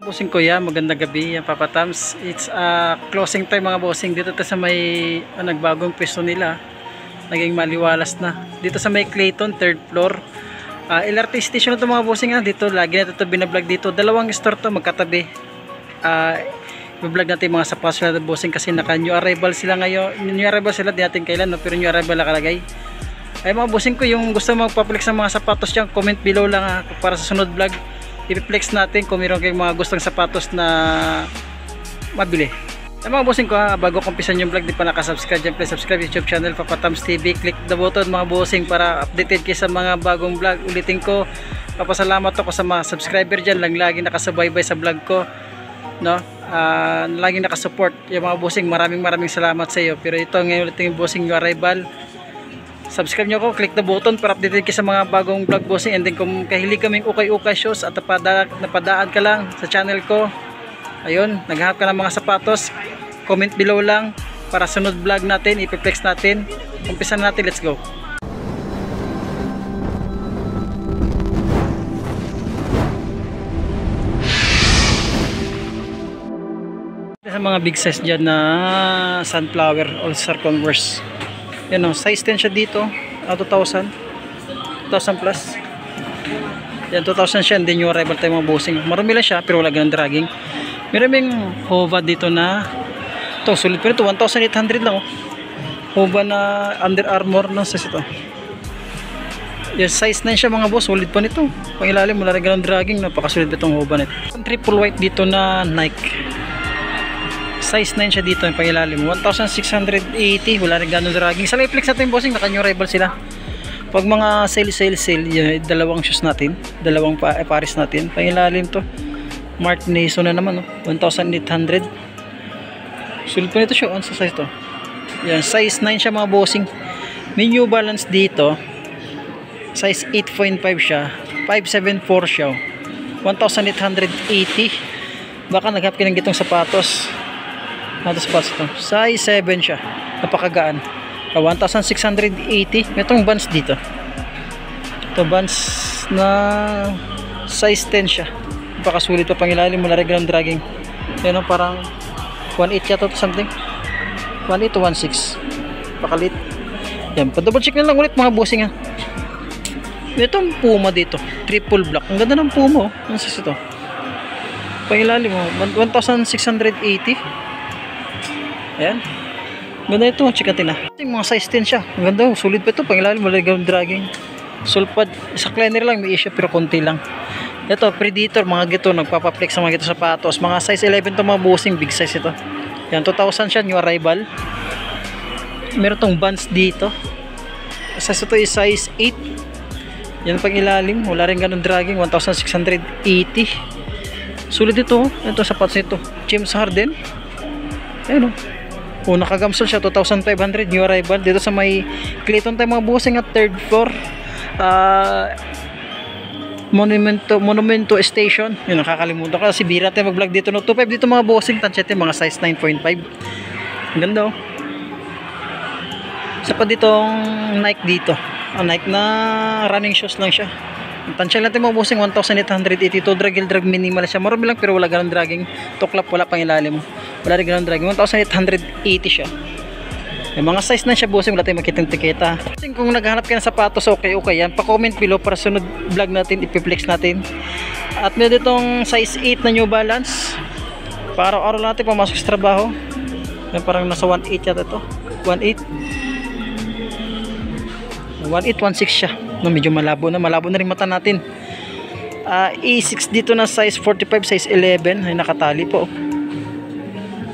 Bossing ko yan, magandang gabi yan Papa Tams. It's closing time mga bossing. Dito sa may nagbagong pwesto nila. Naging maliwalas na. Dito sa may Clayton, 3rd floor. LRT station ito mga bossing. Dito, lagi na ito binablog dito. Dalawang store to magkatabi. I-vlog natin mga sapatos nila bossing kasi naka new arrival sila ngayon. New arrival sila, di natin kailan, no? Pero new arrival nakalagay. Ay mga bossing ko, yung gusto magpa-flex ng mga sapatos dyan, comment below lang para sa sunod vlog. I-flex natin kung meron kayong mga gustong sapatos na mabili. Ay mga bossing ko, bago kumpisan yung vlog, di pa nakasubscribe dyan, please subscribe YouTube channel Papa Tams TV. Click the button mga bossing para updated kayo sa mga bagong vlog. Ulitin ko, papasalamat ako sa mga subscriber dyan lang lagi nakasubaybay sa vlog ko, no? Laging nakasupport yung mga bossing. Maraming salamat sa iyo. Pero ito ngayon ulit yung bossing new arrival. Subscribe nyo ako, click the button para updated kayo sa mga bagong vlog bossing. And then kung kahilig kaming ukay-ukay shows at napadaan ka lang sa channel ko, ayun, naghahanap ka ng mga sapatos, comment below lang para sunod vlog natin, ipiplex natin. Umpisa na natin, let's go. Sa mga big size dyan na Sunflower All-Star Converse, yan o, size 10 siya dito, 2,000 plus. Yan, 2,000 siya, hindi nyo arrival tayo mga bossing. Marami lang siya, pero wala ganang dragging. Maraming Hova dito na ito, sulit pa ito, 1,800 lang o. Hova na Under Armour ng size ito. Yan, size 9 siya mga boss, sulit pa nito. Pang ilalim, wala rin ganang dragging, napakasulit pa itong Hova nito. Triple white dito na Nike, size 9 siya dito yung pangilalim, 1,680, wala rin gano'ng dragging. Sa Layflex natin bossing, naka-new arrival sila. Pag mga sale, yun, dalawang shoes natin, dalawang pares natin, pangilalim to Mark Nason na naman, 1,800. Sulit po nito siya, ano sa size to? Yan, size 9 siya mga bossing. May New Balance dito, size 8.5 siya, 574 siya, 1,880. Baka naghap ka ng gitong sapatos. Spots ito. Size 7 siya. Napakagaan. 1,680. Itong Vans dito. Ito Vans na size 10 siya. Napakasulit pa pangilalim. Wala rin ganang dragging. Yan o, parang 1.8 yata to something. 1.8 to 1.6. Pakalit. Yan. Pa-double check na lang ulit mga bossing ha. Itong Puma dito. Triple black. Ang ganda ng Puma. Ang size ito. Pangilalim o. 1,680. Ayan. Ganda ito, check natin na. Mga size 10 siya. Ang ganda, sulit pa ito. Pangilalim, wala ganun dragging. Sulpad, sa cleaner lang, may issue pero konti lang. Ito, Predator, mga gito, nagpapaplex sa mga gito sapatos. Mga size 11 ito mga bossing, big size ito. Yan, 2,000 siya, new arrival. Meron tong Vans dito. Size ito is size 8. Yan pangilalim, wala rin ganun dragging, 1,680. Sulit ito, ito sapatos nito. James Harden. Ayun o, nakagamsol siya, 2,500 new arrival dito sa may Clayton tayo mga bossing at 3rd floor, Monumento Station. Yun, nakakalimutan ko kasi bira tayo mag vlog dito, no? 2.5 dito mga bossing, tansyete mga size 9.5. ang ganda o. Isa pa ditong Nike dito, Nike na running shoes lang siya. Ang tansya natin mga bossing, 1,882. Drag minimal siya, marami lang pero wala ganang dragging. Tuklap, wala pang ilalim, wala rin ganang dragging. 1,880 siya. Yung mga size na siya bossing, wala tayong makitang tiketa. Kung naghahanap ka ng sapatos, okay yan, pa-comment below para sunod vlog natin, ipiplex natin. At meron ditong size 8 na New Balance para araw-araw natin pumasok sa trabaho. Yan, parang nasa 1.8 yata ito, 1.8, 1.6 siya, no, medyo malabo na rin mata natin. A6 dito na size 45, size 11 ay nakatali po.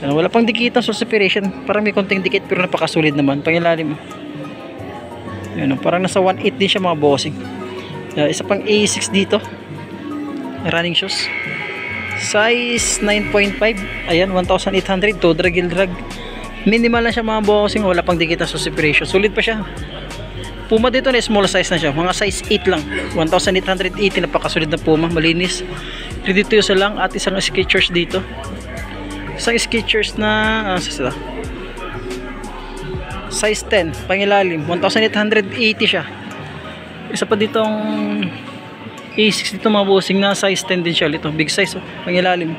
Yan, wala pang dikit sa separation, parang may konting dikit pero napakasulit naman pangilalim. Yan, parang nasa 1.8 din siya mga bossing. Isa pang A6 dito, running shoes, size 9.5. ayan, 1,800. to drag minimal na siya mga bossing, wala pang dikit sa separation, sulit pa siya. Puma dito na small size na siya, mga size 8 lang, 1,880. napakasulit na Puma, malinis. Dito isa lang at isang Skechers dito. Isang Skechers na size 10, pangilalim, 1,880 siya. Isa pa ditong A6 dito mga bossing na size 10 din siya. Ito, big size oh, pangilalim.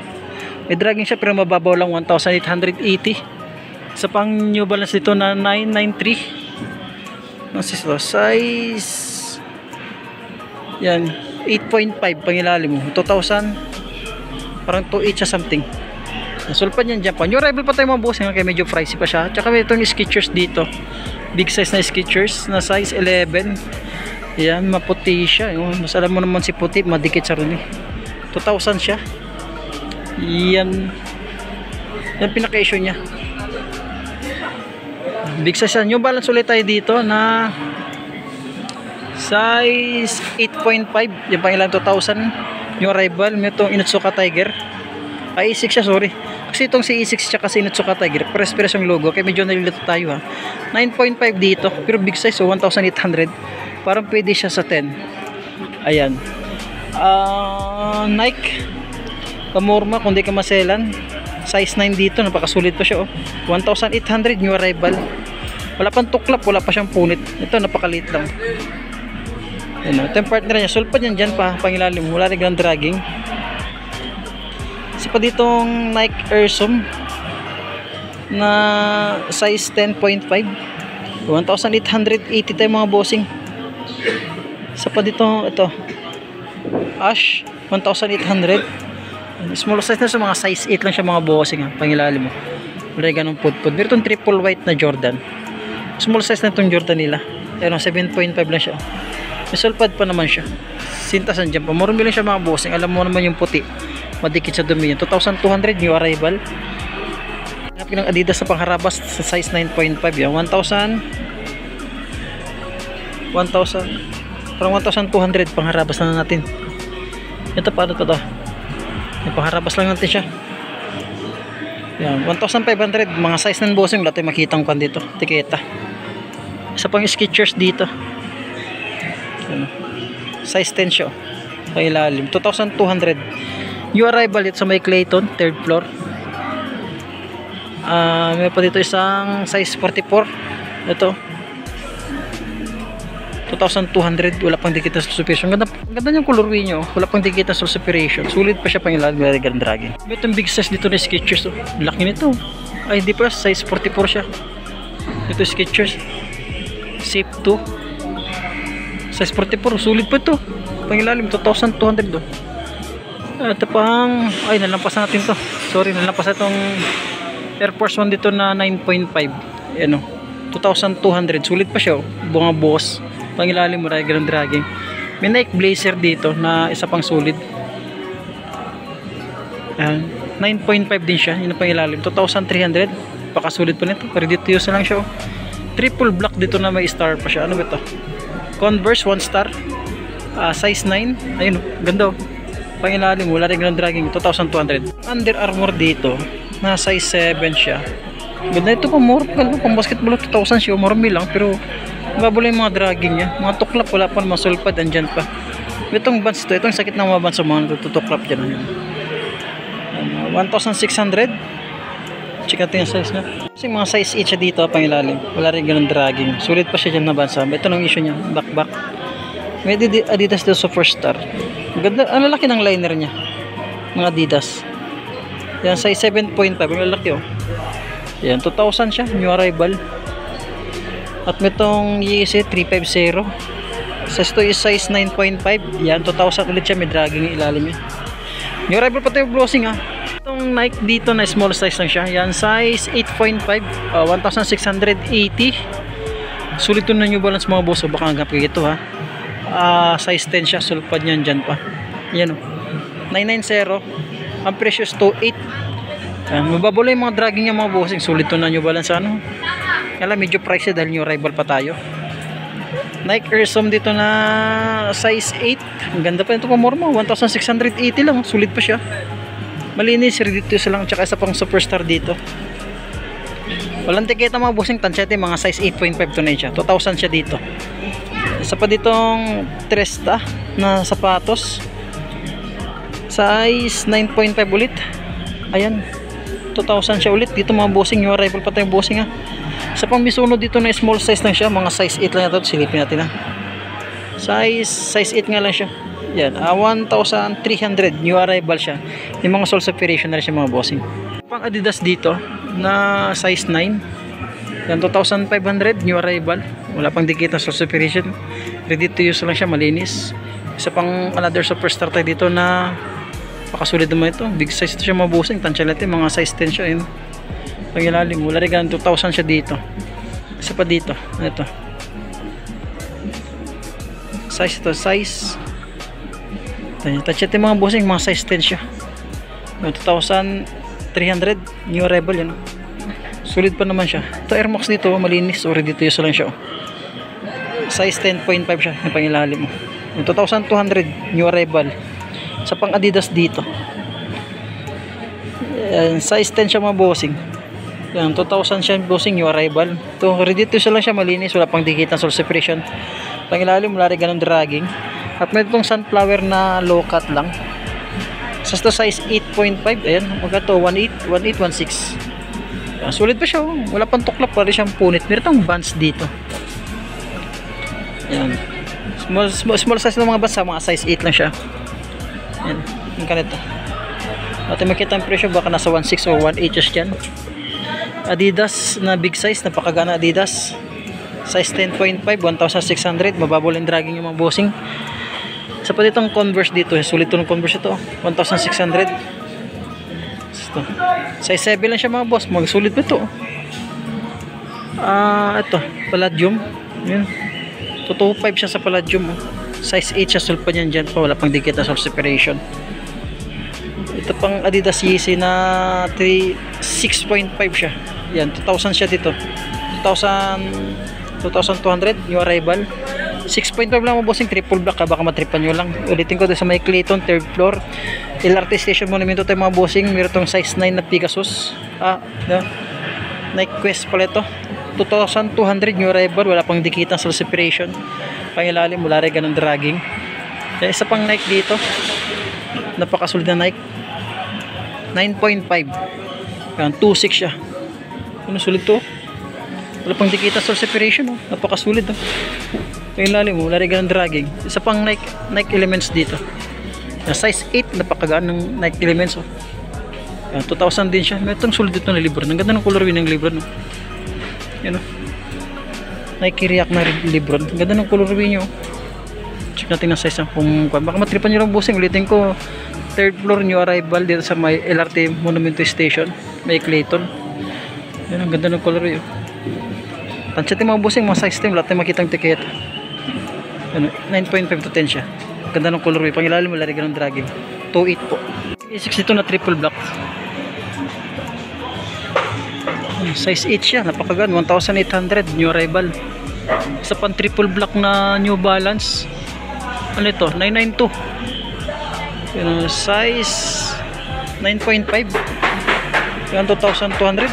May dragging siya pero mababaw lang, 1,880. Isa pang New Balance dito na 993. Ano ito? Size yan, 8.5 pangilalim mo. 2,000 parang 2.8 siya something. Sulpan yan dyan pa. New arrival pa tayo mga bossing, kaya medyo pricey pa siya. Tsaka may itong Skechers dito. Big size na Skechers na size 11. Yan, maputi siya. Mas alam mo naman si puti, madikit sa rin eh. 2,000 siya. Yan. Yan pinaka-issue niya. Big size yan. New Balance ulit tayo dito na size 8.5. Yan pang ilan, 2,000. New arrival. May itong Inutsuka Tiger. Ay, A6 siya, sorry. Kasi itong si A6 tsaka si Inutsuka Tiger, press yung logo, kaya medyo nalilito tayo ha. 9.5 dito, pero big size, so 1,800. Parang pwede siya sa 10. Ayan. Nike Kamorma, kung di ka maselan, size 9 dito, napakasulit pa siya oh. 1,800, new arrival. Wala pang tuklap, wala pa siyang punit. Ito, napakaliit lang. Ayan, ito yung partner niya, sulpan yan dyan pa, pangilalim, wala rin ganang dragging. Isa pa ditong Nike Air Zoom na size 10.5, 1,880 tayo mga bossing. Isa pa dito, ito Ash, 1,800. Small size na sa mga size 8 lang siya mga bossing ha, pangilalim mo. Wala ganun pudpud. Meron itong triple white na Jordan. Small size na itong Jordan nila. Ayun, 7.5 lang siya. May sulpad pa naman siya. Sintasan dyan pa. Murong lang siya mga bossing. Alam mo naman yung puti, madikit sa dumi yan. 2,200 new arrival. Hanapin ng Adidas sa pangharabas sa size 9.5 yan. 1,000 parang 1,200 pangharabas na natin. Ito paano to? Yung pangharabas lang natin siya. Yan, 1,500 mga size ng bossing. Wala tayong makitang pan dito, tiketa. Isa pang Skechers dito. Yan. Size 10 siya. Pailalim 2,200. New arrival dito sa may Clayton, 3rd floor. May pa dito isang size 44. Ito 2,200. Wala pang dikit na suspension. Ganda yung colorway nyo. Wala pang dikit na suspension. Sulit pa siya pang ilan. May dragging. May itong big size dito na Skechers. Laki nito. Ay hindi pa. Size 44 siya. Ito Skechers. Safe 2. Size 44. Sulit pa ito. Pangilalim 2,200 do. Ito pang, ay nalampas natin to. Sorry, nalampas na itong Air Force 1 dito na 9.5. Ayan o, 2,200. Sulit pa siya o. Bunga boss. Pangilalim mo rin ganun dragging. May Nike Blazer dito na isa pang sulit. Ayan, 9.5 din siya. Yun ang pangilalim. 2,300. Pakasulit pa nito. Ready to use na lang siya o. Triple black dito na may star pa siya. Ano ba ito? Converse 1 star. Size 9. Ayun o, ganda o. Pangilalim, wala rin ganun dragging. 2,200. Under Armour dito na size 7 siya. Ganda ito pa, more pang basketball. 2,000 siya, marami lang, pero mababula yung mga dragging niya. Mga tuklap, wala pa naman sulpad, andyan pa. Itong bands ito, itong sakit ng mga bands sa mga natutuklap dyan. 1,600. Check natin yung size niya. Kasi mga size 8 siya dito, pangilalim. Wala rin ganun dragging. Sulit pa siya dyan na bands. Ito nang issue niya, back. May Adidas dito sa First Star. Ganda, ang lalaki ng liner niya. Mga Adidas. Yan, size 7.5. Ang lalaki oh. Yan, 2,000 siya. New arrival. At may itong Yeezy 350. Size to is size 9.5. Yan, 2,000 ulit siya. May dragging yung ilalim niya. New arrival pa tayo glossing ha. Itong Nike dito na small size lang siya. Yan, size 8.5. 1,680. Sulit to na New Balance mga boss. Baka hanggang pa ito ha. Size 10 siya. Sulpad niyan dyan pa. Yan o. 990. Ang presyo is 2.8. Mababula yung mga dragging niya mga bossing. Sulit to na New Balance ano. Kaya medyo pricey dahil new arrival pa tayo. Nike Air Zoom dito na size 8. Ang ganda pa ito pa more mo. 1,680 lang. Sulit pa siya. Malinis. Dito lang. Tsaka isa pang Superstar dito. Walang tiketa mga bossing. Tansyate mga size 8.5 to na siya. 2,000 siya dito. Isa pa ditong Tresta na sapatos. Size 9.5 ulit. Ayan. 2,000 siya ulit. Dito mga bossing. New arrival pa tayong bossing ha. Sa pang Mizuno dito na small size lang siya. Mga size 8 lang ito. Silipin natin ha. Size 8 nga lang siya. Yan, 1,300 new arrival siya. Yung mga sole separation na rin siya mga bossing. Pang Adidas dito na size 9. Yan, 2,500 new arrival. Wala pang dikit na sole separation. Ready to use lang siya, malinis. Isa pang another superstar tayo dito na pakasulit naman ito. Big size ito siya mga bossing. Tansyalit mga size 10 siya. Yun. Pangilalim, wala rin 2,000 siya dito. Isa pa dito. Ito. Size ito, size. Tansyalit mga bossing, mga size 10 siya. 2,300 new arrival yan. Solid pa naman siya. Ito Air Max dito, malinis. Already dito use lang siya. Size 10.5 siya. Yung pangilalim mo. 2,200 new arrival. Sa pang Adidas dito. Yan, size 10 siya mga bossing. Yan, 2,000 siya bossing new arrival. Ito, ready to use lang siya, malinis. Wala pang dikit na sole separation. Pangilalim, wala rin ganun dragging. At may itong sunflower na low cut lang. Sa size 8.5. Ayan, magkato 18, 16. Sulit pa siya, oh. Wala pang tuklap, pwede siyang punit. Meron itong bands dito. Ayan. Small size ng mga bands, mga size 8 lang siya. Ayan, yung kanito. At makita ang presyo, baka nasa 1.6 o 1.8 just dyan. Adidas na big size, napakagana Adidas. Size 10.5, 1,600. Mababol ang dragging yung mga bossing. Sa pa ditong Converse dito, sulit itong Converse ito, 1,600. Ito. Size 7 lang siya mga boss, magsulit pa ito. Ito, Palladium. Yun. 225 siya sa Palladium. Size 8 siya, sulpa niyan dyan pa, wala pang dikit na sole separation. Ito pang Adidas Yeezy na 6.5 siya. Yan, 2,000 siya dito. 2,200 new arrival. 6.5 lang mo bossing, triple black, baka matripan nyo lang. Ulitin ko doon sa may Clayton, 3rd floor LRT Station Monumento tayo mga bossing. Meron itong size 9 na Pegasus. Nike Quest pala ito, 2,200 new arrival. Wala pang dikitan sole separation. Pangilalim, wala rin ganun dragging. Isa pang Nike dito, napakasulit na Nike, 9.5. yan, 2.6 siya. Ano, sulit to. Wala pang dikitan sole separation, napakasulit. Pangilalim mo, wala rin ganun dragging. Isa pang Nike Elements dito, size 8, napakagaan ng Nike Elements. Yan, 2,000 din siya. May itong sulit dito na libro. Ang ganda ng colorway ng libro, no? Yan, no? Nike React na libro. Ang ganda ng colorway nyo. Check natin ang size. Baka matripan nyo lang bossing. Ulitin ko, 3rd floor new arrival dito sa may LRT Monumento Station, may Clayton. Yan, ang ganda ng colorway. Tansya't yung mga bossing, mga size 10, lahat na makitang tiket. 9.5 to 10 siya. Ganda ng colorway. Pangilalim mo, lari ganun dragging. 2.8 po. 62 na triple black. Size 8 siya. Napakagan. 1,800 new arrival. Isa pang triple black na New Balance. Ano ito? 992. Size 9.5. Yan, 2,200.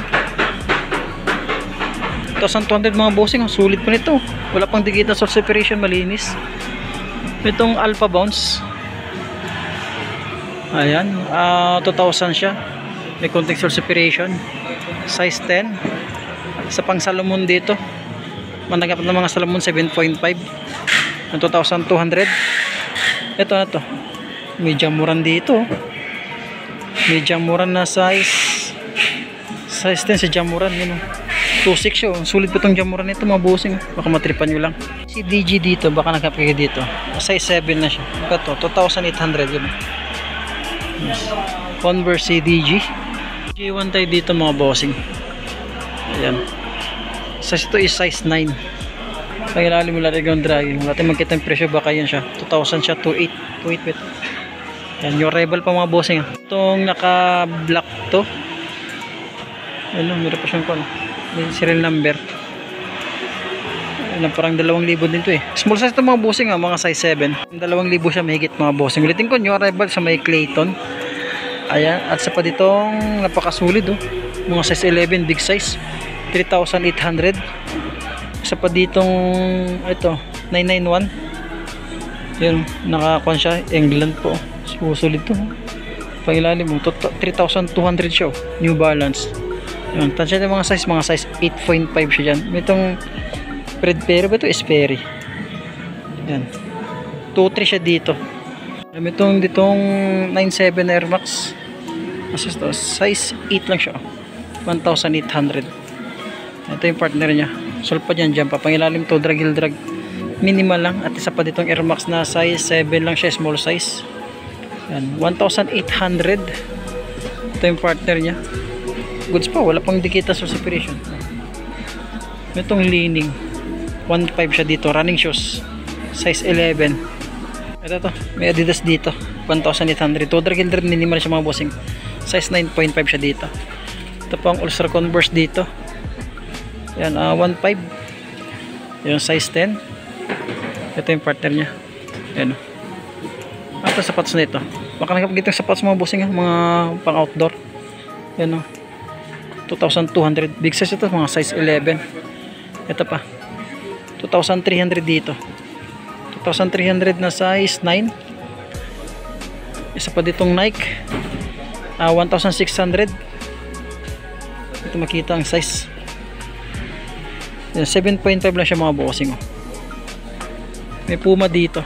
2,200 mga bossing. Sulit pa nito. Wala pang digit na sole separation, malinis. Itong Alpha Bounce, ayan, 2,000 siya. May konting sole separation. Size 10. Sa pang Salomon dito, managap ng mga Salomon 7.5 ng 2,200. Ito na to, may jamuran dito. May jamuran na size 10 sa jamuran, yun. 2.6 siya. Sulit pa itong jamuran nito mga bossing. Baka matripan nyo lang. Si DG dito, baka nakapigay dito. Size 7 na siya. Ito, 2,800 yun. Yes. Converse CDG. G1 tayo dito mga bossing. Ayan. Size ito is size 9. Pangilalim mo lang yung dragging. Wala tayong magkita yung presyo, baka yan siya. 2,000 siya, 2.8. 2.8 yan, yung rival pa mga bossing. Itong naka black to. Ano, meron pa siyang kung may serial number. Ano, parang 2,000 din to eh. Small size ito mga bossing, mga size 7. 2,000 siya mahigit mga bossing. Ulitin ko, new arrival sa may Clayton. Ayan, at sa pa ditong napakasulit mga size 11, big size, 3,800. Sa pa ditong ito, 991. Yun, nakakuan siya, England po. Sulit to. Pangilalim mo, 3,200 siya. New Balance. Yun, tansya yung mga size 8.5 siya dyan. May itong Fred Perry ba ito? Sperry. Yan. 2.3 siya dito. Itong ditong 97 Air Max. Kasi ito, size 8 lang siya. 1,800. Ito yung partner niya. Sulpad yan dyan. Papangilalim to, drag heel drag. Minimal lang. At isa pa ditong Air Max na size 7 lang siya, small size. Yan, 1,800. Ito yung partner niya. Goods pa, wala pang dikita sa separation. Itong leaning 1.5 siya dito, running shoes size 11. Ito to, may Adidas dito 1,800. To drag heel drag, minimal siya mga bossing. Size 9.5 siya dito. Ito pa ang All-Star Converse dito. Yan, 1.5. Yung size 10. Ito yung partner niya. Yan. Ito sapatos na ito. Baka nakapagitang sapatos mga bossing, mga pang outdoor. Yan, 2,200. Big size ito, mga size 11. Ito pa 2,300 dito. 2,300 na size 9. Isa pa ditong Nike, 1,600. Ito makita ang size. 7.5 lang siya mga bossing. May Puma dito.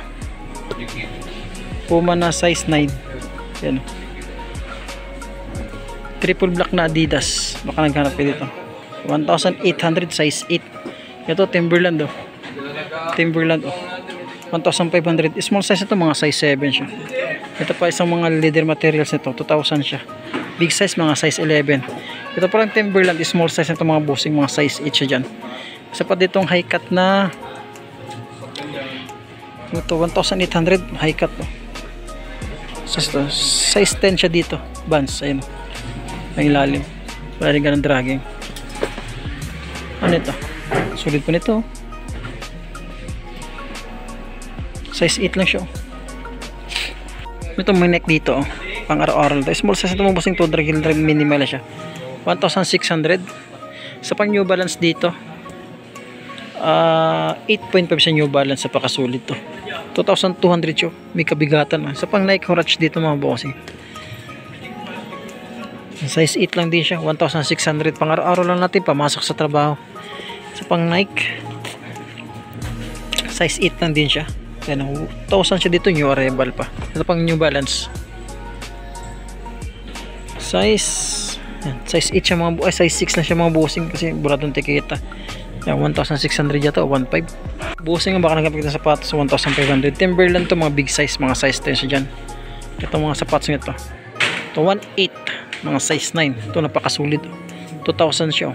Puma na size 9. Yan. Triple black na Adidas. Baka naghanap kayo dito. 1,800 size 8. Ito Timberland Timberland 1,500. Small size ito, mga size 7 siya. Ito pa isang mga leather materials nito, 2,000 siya. Big size mga size 11. Ito parang Timberland, small size nito mga bossing, mga size 8 siya dyan. Isa pa ditong high cut na ito, 1,800 high cut to. Size 10 siya dito, Vans, ayun. Ang ilalim. Wala rin ganang dragging. Ano ito? Sulit po nito. Size 8 lang siya. Ito may neck dito, pang araw-araw. Small size ito, mabusing to, drag heel drag, minimal siya. 1,600. Sa pang New Balance dito, 8.5 sa New Balance, sa pakasulit to. 2,200 siya. May kabigatan. Sa pang Nike Huarache dito mga bossing. Size 8 lang din siya, 1,600. Pang araw-araw lang natin, pamasok sa trabaho. Sa pang Nike, size 8 lang din siya. Yan, 1,000 siya dito, new arrival pa. Ito pang New Balance. Size 8 siya mga size 6 lang siya mga bossing, kasi buratong tikita. Yan, 1,600 yata, 1,500. Bossing, baka nagkapit na sapatos sa 1,500. Timberland to, mga big size, mga size 10 siya dyan. Ito mga sapatos nito. Ito 1,800, mga size 9. Ito napakasulit. 2,000 siya.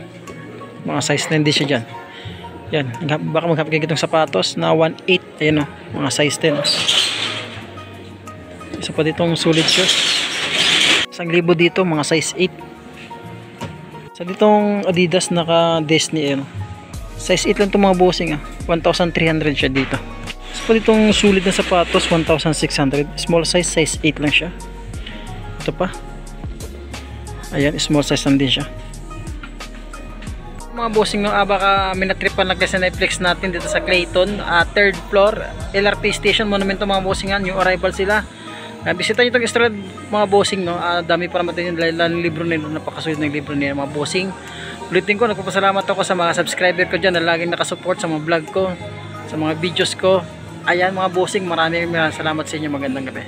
Mga size 9 din siya dyan. Yan, baka magkapit itong sapatos na 1,800. Ayan o, mga size 10. Isa pa ditong sulit shoes. 1,000 dito, mga size 8. Sa ditong Adidas naka Disney, ayan, size 8 lang itong mga bossing, 1,300 siya dito. Isa pa ditong sulit na sapatos, 1,600. Small size, size 8 lang siya. Ito pa, ayan, small size lang din siya. Mga bossing, no, baka minatripan lang kasi Netflix natin dito sa Clayton, 3rd floor, LRT station, monumento mga bossing, new arrival sila. Bisita nyo itong Estrad mga bossing, no. Dami para natin yung libro nila, napakasulit ng libro nila mga bossing. Ulitin ko, nagpapasalamat ako sa mga subscriber ko dyan na laging nakasupport sa mga vlog ko, sa mga videos ko. Ayan mga bossing, maraming salamat sa inyo, magandang gabi.